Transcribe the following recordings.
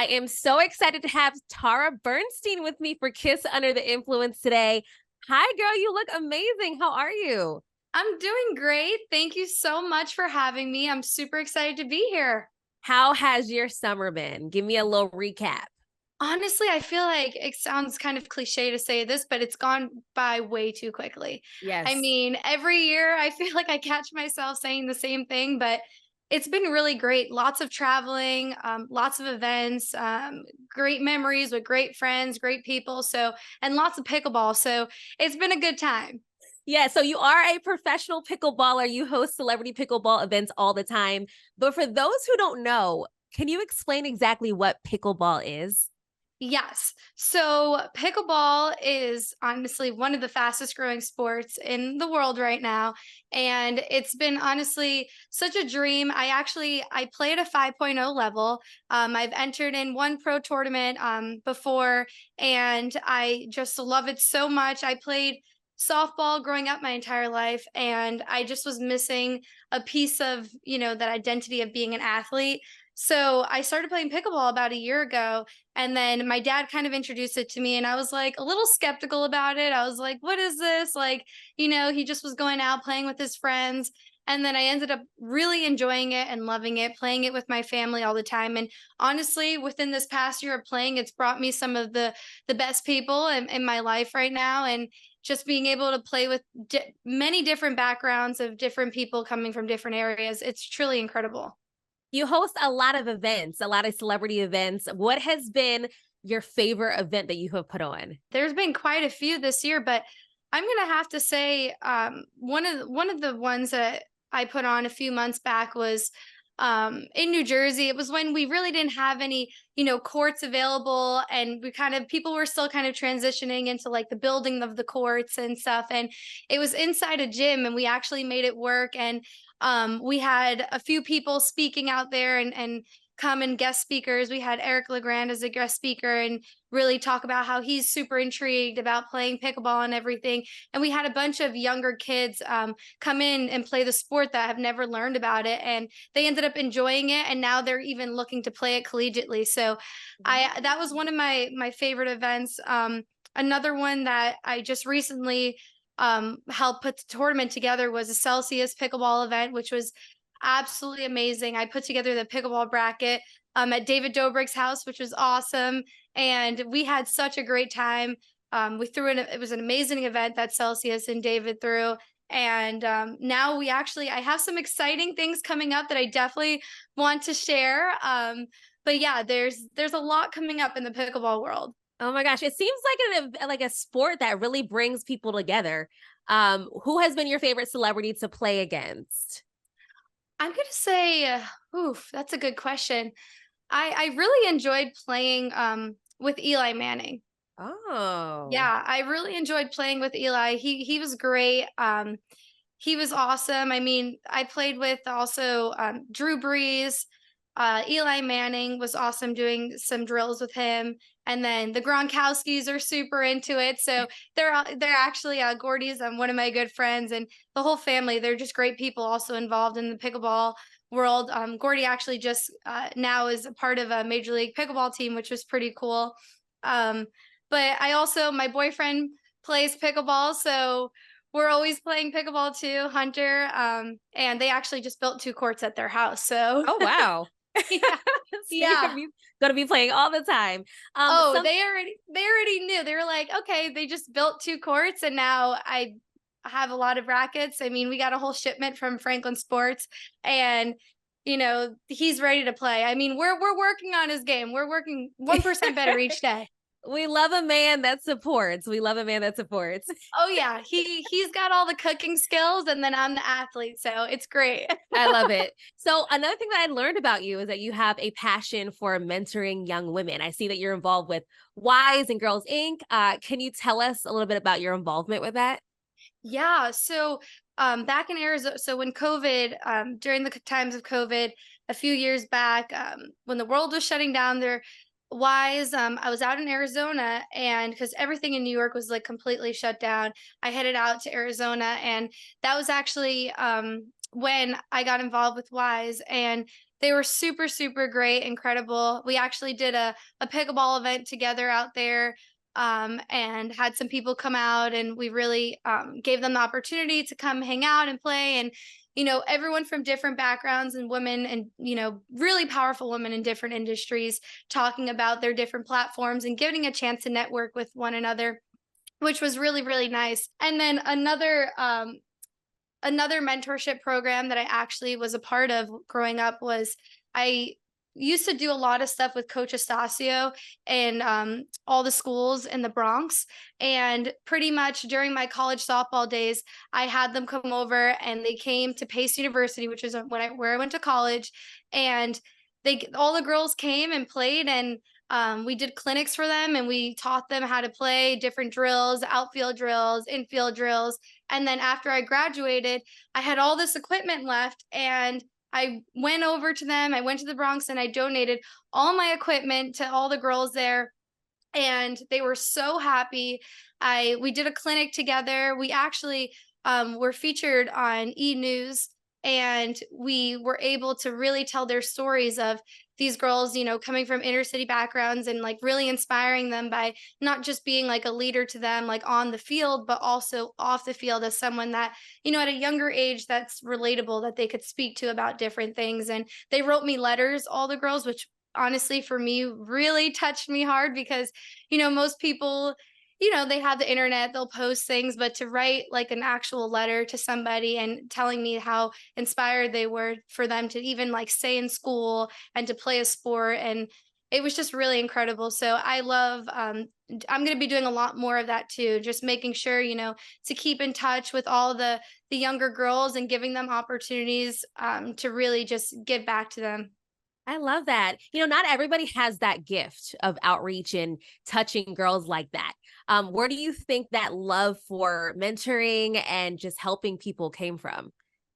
I am so excited to have Tara Bernstein with me for Kiss Under the Influence today. Hi, girl. You look amazing. How are you? I'm doing great. Thank you so much for having me. I'm super excited to be here. How has your summer been? Give me a little recap. Honestly, I feel like it sounds kind of cliche to say this, but it's gone by way too quickly. I Yes. mean, every year I feel like I catch myself saying the same thing, but it's been really great. Lots of traveling, lots of events, great memories with great friends, great people. And lots of pickleball. So it's been a good time. Yeah, so you are a professional pickleballer. You host celebrity pickleball events all the time. But for those who don't know, can you explain exactly what pickleball is? Yes. So pickleball is honestly one of the fastest growing sports in the world right now. And it's been honestly such a dream. I play at a 5.0 level. I've entered in one pro tournament before, and I just love it so much. I played softball growing up my entire life, and I just was missing a piece of, that identity of being an athlete. So I started playing pickleball about a year ago, and then my dad kind of introduced it to me, and I was like a little skeptical about it. I was like, what is this? Like, he just was going out playing with his friends. And then I ended up really enjoying it and loving it, playing it with my family all the time. And honestly, within this past year of playing, it's brought me some of the best people in my life right now. And just being able to play with many different backgrounds of different people coming from different areas, it's truly incredible. You host a lot of events, a lot of celebrity events. What has been your favorite event that you have put on? There's been quite a few this year, but I'm gonna have to say one of the ones that I put on a few months back was in New Jersey. It was when we really didn't have any, courts available, and people were still kind of transitioning into like the building of the courts and stuff. And it was inside a gym, and we actually made it work. And we had a few people speaking out there and come and guest speakers. We had Eric LeGrand as a guest speaker and really talk about how he's super intrigued about playing pickleball and everything. And we had a bunch of younger kids come in and play the sport that have never learned about it, and they ended up enjoying it. And now they're even looking to play it collegiately. So I that was one of my favorite events. Another one that I just recently helped put the tournament together was a Celsius pickleball event, which was absolutely amazing. I put together the pickleball bracket at David Dobrik's house, which was awesome. And we had such a great time. We threw in, it was an amazing event that Celsius and David threw. And now I have some exciting things coming up that I definitely want to share. But yeah, there's a lot coming up in the pickleball world. Oh my gosh, it seems like a sport that really brings people together. Who has been your favorite celebrity to play against? I'm gonna say, oof, that's a good question. I really enjoyed playing with Eli Manning. Oh. Yeah, I really enjoyed playing with Eli. He was great. He was awesome. I mean, I played with also Drew Brees. Eli Manning was awesome doing some drills with him. And then the Gronkowskis are super into it. So they're actually Gordy's one of my good friends, and the whole family. They're just great people also involved in the pickleball world. Gordy actually just now is a part of a Major League Pickleball team, which was pretty cool. Um, but my boyfriend plays pickleball, so we're always playing pickleball too, Hunter. And they actually just built two courts at their house. So Oh wow. yeah, So you're yeah. gonna be playing all the time. Oh, Some they already knew. They were like, okay, they just built two courts, and now I have a lot of rackets. I mean, we got a whole shipment from Franklin Sports, and he's ready to play. I mean, we're working on his game. We're working 1% better each day. we love a man that supports. We love a man that supports. Oh yeah, he's got all the cooking skills, and then I'm the athlete, so it's great. I love it. So another thing that I learned about you is that you have a passion for mentoring young women. I see that you're involved with Wise and Girls Inc. Can you tell us a little bit about your involvement with that? Yeah, so back in Arizona, so when COVID, during the times of COVID, a few years back, when the world was shutting down, I was out in Arizona, and because everything in New York was like completely shut down, I headed out to Arizona, and that was actually when I got involved with Wise. And they were super, super great, incredible. We actually did a pickleball event together out there, and had some people come out, and we really gave them the opportunity to come hang out and play. And, everyone from different backgrounds and women and, really powerful women in different industries talking about their different platforms and getting a chance to network with one another, which was really, really nice. And then another mentorship program that I actually was a part of growing up was I used to do a lot of stuff with Coach Estacio and all the schools in the Bronx. And pretty much during my college softball days, I had them come over and they came to Pace University, which is where I went to college. And all the girls came and played, and we did clinics for them, and we taught them how to play different drills, outfield drills, infield drills. And then after I graduated, I had all this equipment left, and I went over to them. I went to the Bronx and I donated all my equipment to all the girls there, and they were so happy. We did a clinic together. We actually were featured on E News, and we were able to really tell their stories of these girls, coming from inner city backgrounds, and like really inspiring them by not just being like a leader to them, like on the field, but also off the field as someone that, at a younger age that's relatable, that they could speak to about different things. And they wrote me letters, all the girls, which honestly for me really touched me hard because, most people, they have the internet, they'll post things, but to write like an actual letter to somebody and telling me how inspired they were for them to even like stay in school and to play a sport. And it was just really incredible. So I love, I'm going to be doing a lot more of that too, just making sure, to keep in touch with all the younger girls and giving them opportunities to really just give back to them. I love that. Not everybody has that gift of outreach and touching girls like that. Where do you think that love for mentoring and just helping people came from?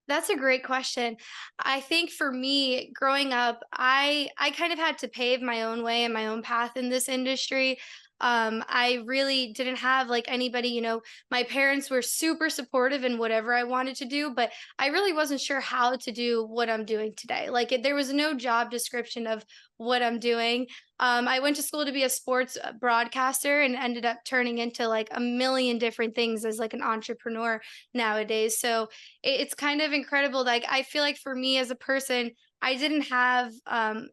That's a great question. I think for me, growing up, I kind of had to pave my own way and my own path in this industry. I really didn't have like anybody, my parents were super supportive in whatever I wanted to do, but I really wasn't sure how to do what I'm doing today. Like there was no job description of what I'm doing. I went to school to be a sports broadcaster and ended up turning into like a million different things as like an entrepreneur nowadays. So it's kind of incredible. Like I feel like for me as a person, I didn't have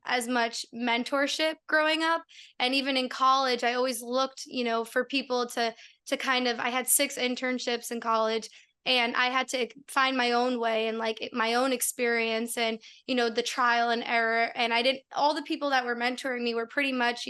as much mentorship growing up, and even in college, I always looked, for people to kind of. I had 6 internships in college, and I had to find my own way and like my own experience, and the trial and error. And I didn't. All the people that were mentoring me were pretty much,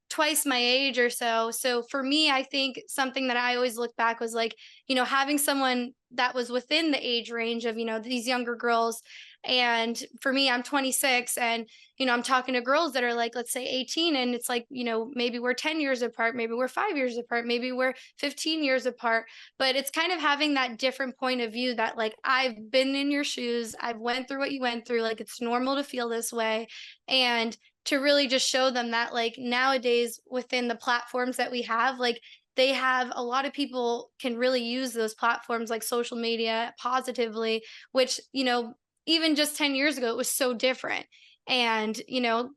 twice my age or so. So for me, I think something that I always look back was like, having someone that was within the age range of, these younger girls. And for me, I'm 26, and, I'm talking to girls that are like, let's say 18. And it's like, maybe we're 10 years apart, maybe we're 5 years apart, maybe we're 15 years apart. But it's kind of having that different point of view that like, I've been in your shoes. I've went through what you went through. Like, it's normal to feel this way. And to really just show them that like nowadays within the platforms that we have, like they have a lot of people can really use those platforms like social media positively, which, even just 10 years ago, it was so different. And,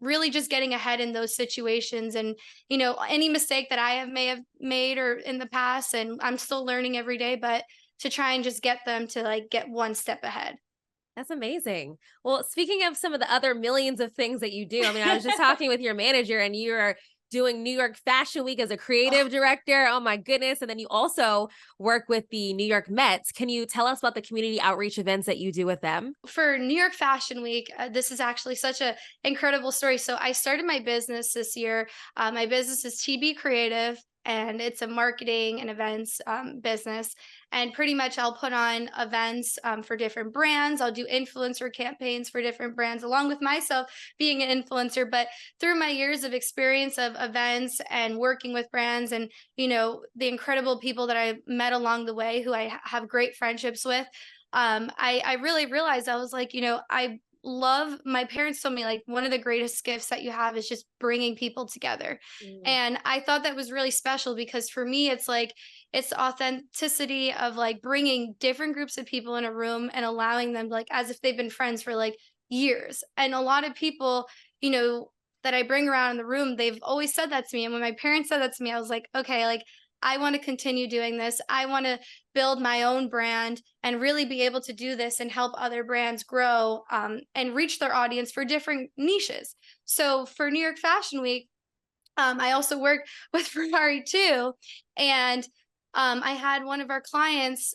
really just getting ahead in those situations, and, any mistake that may have made or in the past, and I'm still learning every day, but to try and just get them to like get one step ahead. That's amazing. Well, speaking of some of the other millions of things that you do, I mean, I was just talking with your manager and you're doing New York Fashion Week as a creative director. Oh my goodness. And then you also work with the New York Mets. Can you tell us about the community outreach events that you do with them? For New York Fashion Week, this is actually such a incredible story. So I started my business this year. My business is TB Creative, and it's a marketing and events business. And pretty much I'll put on events for different brands. I'll do influencer campaigns for different brands, along with myself being an influencer. But through my years of experience of events and working with brands, and the incredible people that I met along the way, who I have great friendships with, I really realized, I was like, I love, my parents told me like one of the greatest gifts that you have is just bringing people together. Mm. And I thought that was really special because for me, it's like, it's authenticity of like bringing different groups of people in a room and allowing them like as if they've been friends for like years. And a lot of people, you know, that I bring around in the room, they've always said that to me. And when my parents said that to me, I was like, okay, like I want to continue doing this. I want to build my own brand and really be able to do this and help other brands grow, and reach their audience for different niches. So for New York Fashion Week, I also work with Ferrari too, and I had one of our clients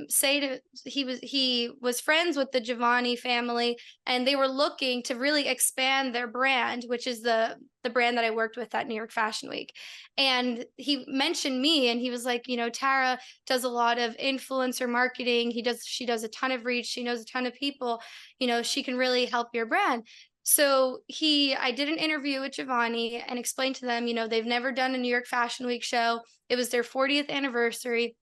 say to he was friends with the Giovanni family, and they were looking to really expand their brand, which is the brand that I worked with at New York Fashion Week. And he mentioned me, and he was like, you know, Tara does a lot of influencer marketing. She does a ton of reach. She knows a ton of people. You know, she can really help your brand. So I did an interview with Giovanni and explained to them, you know, they've never done a New York Fashion Week show. It was their 40th anniversary.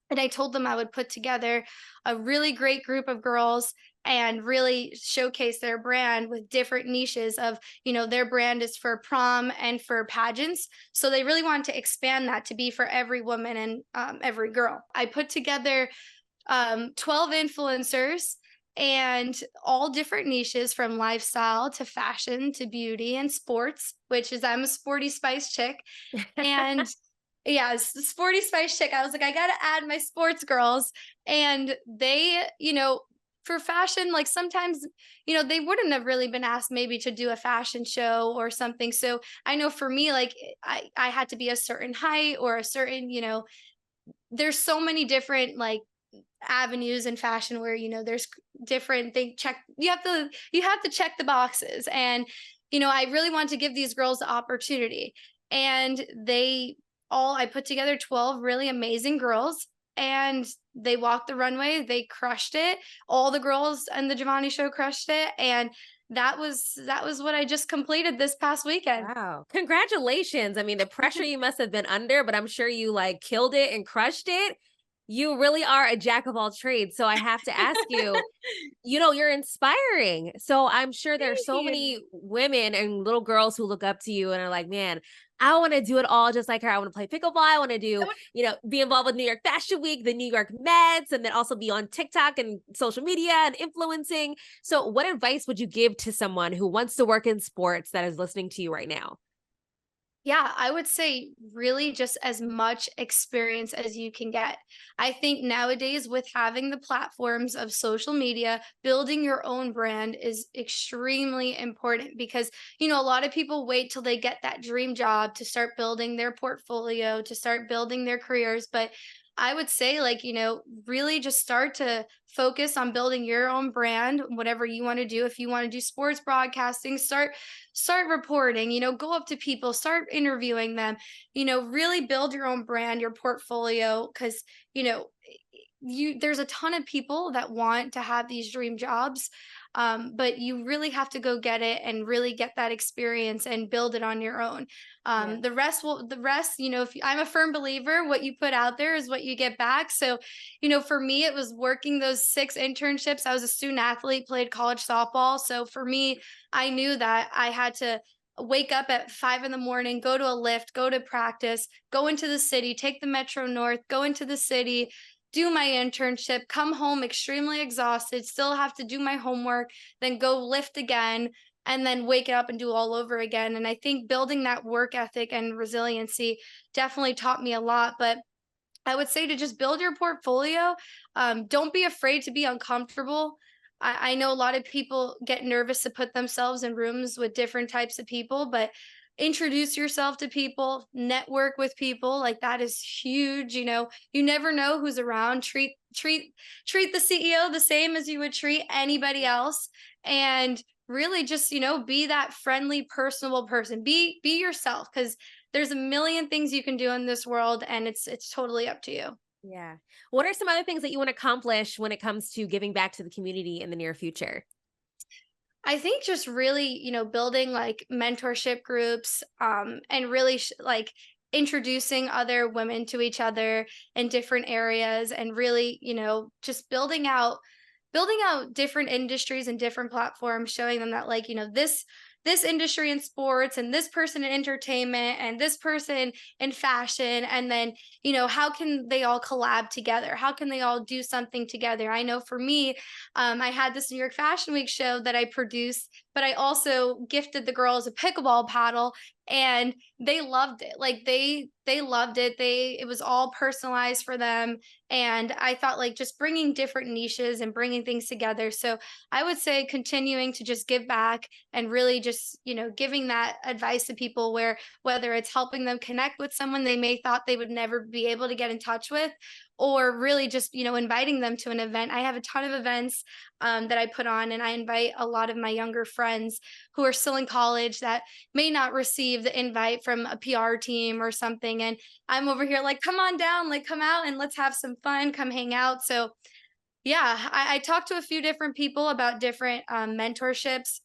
And I told them I would put together a really great group of girls and really showcase their brand with different niches of, you know, their brand is for prom and for pageants. So they really wanted to expand that to be for every woman and every girl. I put together 12 influencers and all different niches from lifestyle to fashion to beauty and sports, which is I'm a sporty spice chick. And yeah, sporty spice chick. I was like, I got to add my sports girls. And they, you know, for fashion, like sometimes, you know, they wouldn't have really been asked maybe to do a fashion show or something. So I know for me, like I had to be a certain height or a certain, you know, there's so many different like avenues in fashion where, you know, there's different thing check you have to check the boxes. And you know, I really want to give these girls the opportunity, and I put together 12 really amazing girls, and they walked the runway. They crushed it. All the girls and the Giovanni show crushed it, and that was what I just completed this past weekend. Wow. Congratulations. I mean, the pressure you must have been under, but I'm sure you like killed it and crushed it. You really are a jack of all trades. So I have to ask you, you know, you're inspiring. So I'm sure there's Thank so you. many women and little girls who look up to you and are like, man, I want to do it all just like her. I want to play pickleball. I want to do, you know, be involved with New York Fashion Week, the New York Mets, and then also be on TikTok and social media and influencing. So what advice would you give to someone who wants to work in sports that is listening to you right now? Yeah, I would say really just as much experience as you can get. I think nowadays, with having the platforms of social media, building your own brand is extremely important because, you know, a lot of people wait till they get that dream job to start building their portfolio, to start building their careers. But I would say, like, you know, really just start to focus on building your own brand, whatever you want to do. If you want to do sports broadcasting, start reporting, you know, go up to people, start interviewing them, you know, really build your own brand, your portfolio, because, you know, there's a ton of people that want to have these dream jobs, but you really have to go get it and really get that experience and build it on your own. Yeah. The rest, you know, I'm a firm believer, what you put out there is what you get back. So, you know, for me, it was working those 6 internships. I was a student athlete, played college softball. So for me, I knew that I had to wake up at 5 in the morning, go to a lift, go to practice, go into the city, take the Metro North, go into the city, do my internship, come home extremely exhausted, still have to do my homework, then go lift again, and then wake up and do all over again. And I think building that work ethic and resiliency definitely taught me a lot. But I would say to just build your portfolio. Don't be afraid to be uncomfortable. I know a lot of people get nervous to put themselves in rooms with different types of people, but introduce yourself to people, network with people. Like that is huge. You know, you never know who's around. Treat the CEO the same as you would treat anybody else, and really just, you know, be that friendly, personable person. Be yourself, because there's a million things you can do in this world, and it's totally up to you. Yeah. What are some other things that you want to accomplish when it comes to giving back to the community in the near future? I think just really, you know, building like mentorship groups, and really like introducing other women to each other in different areas, and really, you know, just building out different industries and different platforms, showing them that, like, you know, this industry in sports and this person in entertainment and this person in fashion. And then, how can they all collab together? How can they all do something together? I know for me, I had this New York Fashion Week show that I produced, but I also gifted the girls a pickleball paddle, and they loved it. Like they loved it. It was all personalized for them. And I thought like just bringing different niches and bringing things together. So I would say continuing to just give back and really just, giving that advice to people, where whether it's helping them connect with someone they may thought they would never be able to get in touch with, or really just, inviting them to an event. I have a ton of events that I put on, and I invite a lot of my younger friends who are still in college that may not receive the invite from a PR team or something. And I'm over here like, come on down, like come out and let's have some fun, come hang out. So yeah, I talked to a few different people about different mentorships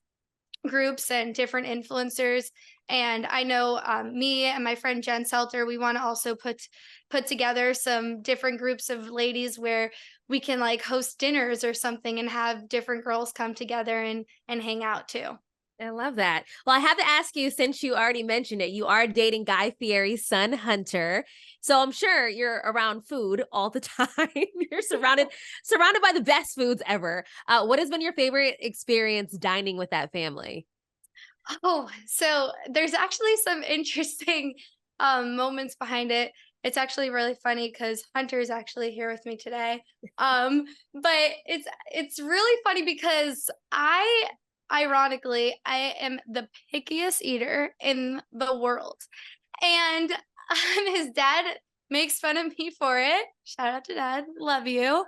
groups and different influencers. And I know me and my friend Jen Selter, we want to also put together some different groups of ladies where we can like host dinners or something and have different girls come together and hang out too. I love that. Well, I have to ask you, since you already mentioned it, you are dating Guy Fieri's son, Hunter. So I'm sure you're around food all the time. You're surrounded by the best foods ever. What has been your favorite experience dining with that family? Oh, so there's actually some interesting moments behind it. It's actually really funny because Hunter is actually here with me today. But it's really funny because ironically, I am the pickiest eater in the world. And his dad makes fun of me for it. Shout out to Dad. Love you.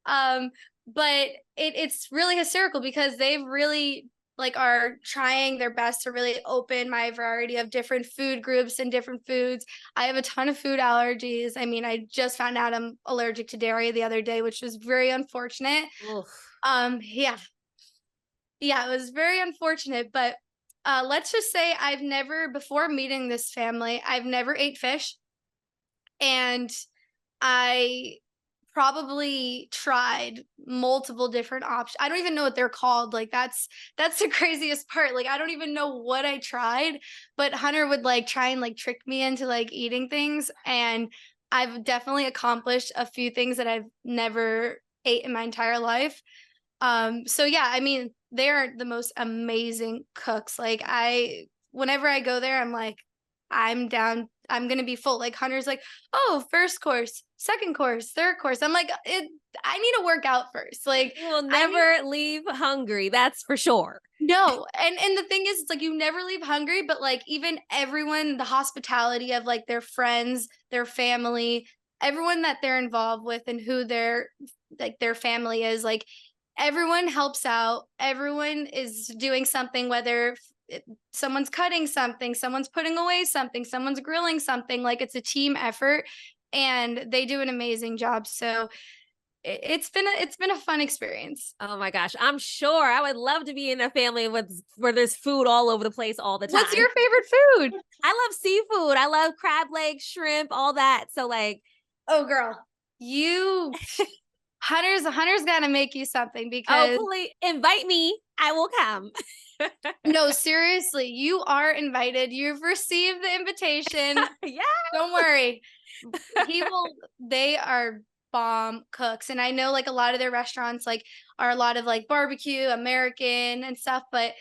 But it's really hysterical because they've really like are trying their best to really open my variety of different food groups and different foods. I have a ton of food allergies. I mean, I just found out I'm allergic to dairy the other day, which was very unfortunate. Oof. Yeah, it was very unfortunate, but let's just say before meeting this family, I've never ate fish. And I probably tried multiple different options. I don't even know what they're called. Like that's the craziest part. Like I don't even know what I tried, but Hunter would like try and like trick me into like eating things. And I've definitely accomplished a few things that I've never ate in my entire life. So yeah, I mean, they're the most amazing cooks. Like whenever I go there, I'm like, I'm down. I'm going to be full. Like Hunter's like, oh, first course, second course, third course. I'm like, I need to work out first. Like you will never leave hungry. That's for sure. No. And the thing is, it's like, you never leave hungry, but like even everyone, the hospitality of like their friends, their family, everyone that they're involved with and who their family is, like everyone helps out. Everyone is doing something, whether someone's cutting something, someone's putting away something, someone's grilling something. Like it's a team effort and they do an amazing job. So it's been a fun experience. Oh my gosh. I'm sure I would love to be in a family where there's food all over the place all the time. What's your favorite food? I love seafood. I love crab legs, shrimp, all that. So like, oh girl, Hunter's gonna make you something because please invite me. I will come. No, seriously, you are invited. You've received the invitation. Yeah. Don't worry. They are bomb cooks. And I know like a lot of their restaurants like are a lot of like barbecue, American and stuff. But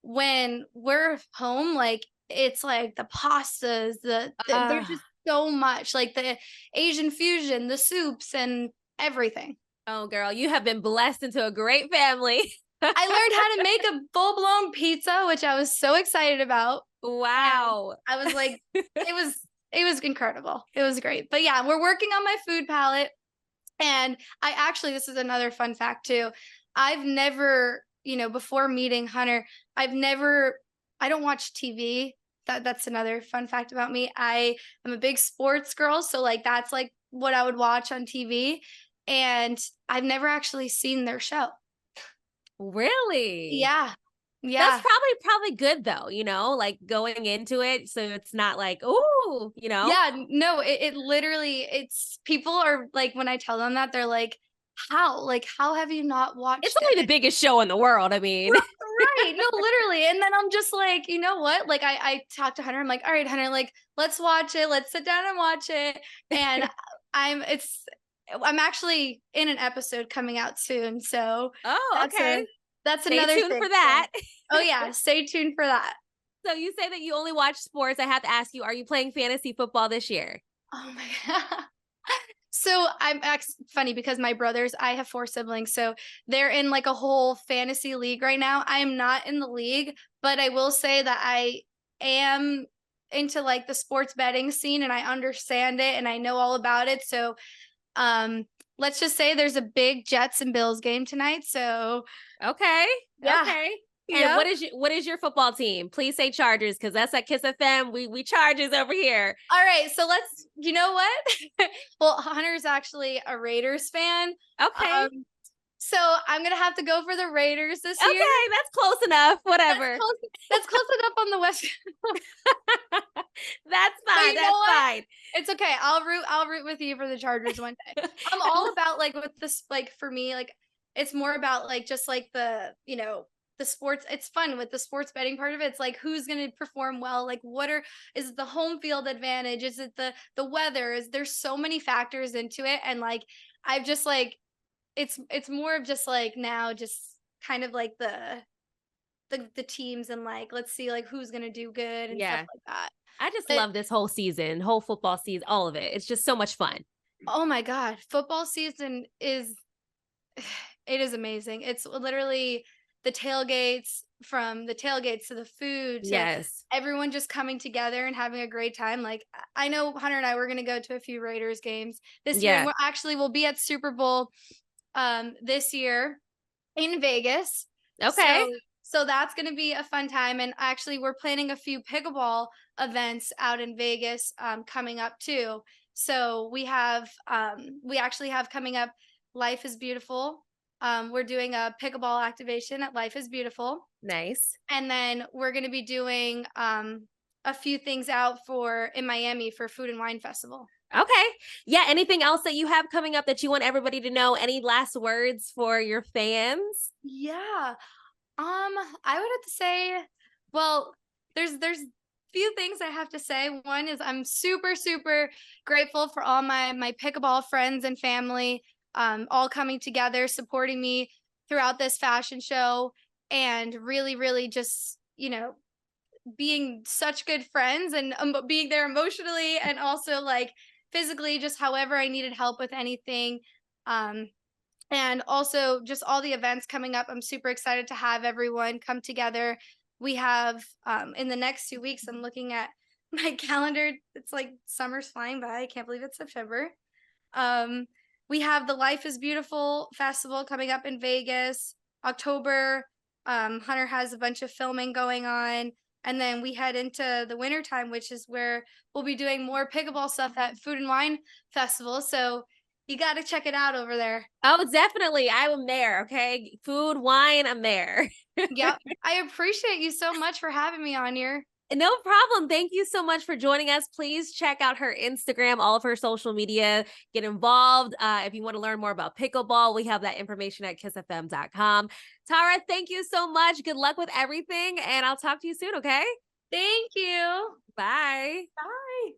when we're home, like it's like the pastas, there's just so much, like the Asian fusion, the soups and everything. Oh girl, you have been blessed into a great family. I learned how to make a full-blown pizza, which I was so excited about. Wow. And I was like, it was incredible. It was great. But yeah, we're working on my food palette. And this is another fun fact too. I've never, before meeting Hunter, I don't watch TV. That's another fun fact about me. I am a big sports girl. So like, that's like what I would watch on TV. And I've never actually seen their show. Really? Yeah. Yeah. That's probably good though, like going into it. So it's not like, ooh, Yeah, no, it literally, people are like, when I tell them that, they're like, how have you not watched It's only the biggest show in the world. I mean, Right. No, literally. And then I'm just like, you know what? Like I talked to Hunter. I'm like, all right, Hunter, like, let's watch it. Let's sit down and watch it. And I'm it's I'm actually in an episode coming out soon. So Oh, that's okay. a that's Stay another tuned thing. for that. Oh yeah, stay tuned for that. So you say that you only watch sports. I have to ask you, are you playing fantasy football this year? Oh my God. So funny because my brothers, I have 4 siblings, so they're in like a whole fantasy league right now. I am not in the league, but I will say that I am into like the sports betting scene and I understand it and I know all about it. So um let's just say there's a big Jets and Bills game tonight. So Okay. yeah. Okay. And Yep. what is your football team? Please say Chargers, because that's at Kiss FM. We Chargers over here. All right, so you know what? Well, Hunter's actually a Raiders fan. Okay. So I'm gonna have to go for the Raiders this year. Okay, that's close enough. Whatever. That's close enough on the West. That's fine. You know That's what? fine. It's okay. I'll root with you for the Chargers one day. I'm all about like with this, like for me, like it's more about like just like the, the sports. It's fun with the sports betting part of it. It's like who's gonna perform well, like is it the home field advantage? Is it the weather? There's so many factors into it. And like I've just like it's more of just like now just kind of like the teams and like let's see like who's gonna do good and stuff like that. I just love this whole season, whole football season, all of it. It's just so much fun. Oh my God. Football season it is amazing. It's literally the tailgates, from the tailgates to the food to everyone just coming together and having a great time. Like I know Hunter and I were going to go to a few Raiders games this year. We'll be at Super Bowl this year in Vegas. Okay. So that's going to be a fun time. And actually, we're planning a few pickleball events out in Vegas coming up too. So we actually have coming up Life is Beautiful. We're doing a pickleball activation at Life is Beautiful. Nice. And then we're going to be doing a few things out in Miami for Food and Wine Festival. Okay. Yeah. Anything else that you have coming up that you want everybody to know? Any last words for your fans? Yeah. I would have to say, well, there's few things I have to say. One is I'm super, super grateful for all my pickleball friends and family, all coming together, supporting me throughout this fashion show, and really, really just, being such good friends and being there emotionally and also like physically, just however I needed help with anything. And also just all the events coming up. I'm super excited to have everyone come together. We have in the next 2 weeks, I'm looking at my calendar. It's like summer's flying by. I can't believe it's September. We have the Life is Beautiful Festival coming up in Vegas, October. Hunter has a bunch of filming going on. And then we head into the wintertime, which is where we'll be doing more pickleball stuff at Food and Wine Festival. So you got to check it out over there. Oh, definitely. I am there. Okay. Food, wine, I'm there. Yep. I appreciate you so much for having me on here. No problem. Thank you so much for joining us. Please check out her Instagram, all of her social media. Get involved. If you want to learn more about pickleball, we have that information at kissfm.com. Tara, thank you so much. Good luck with everything. And I'll talk to you soon. Okay. Thank you. Bye. Bye.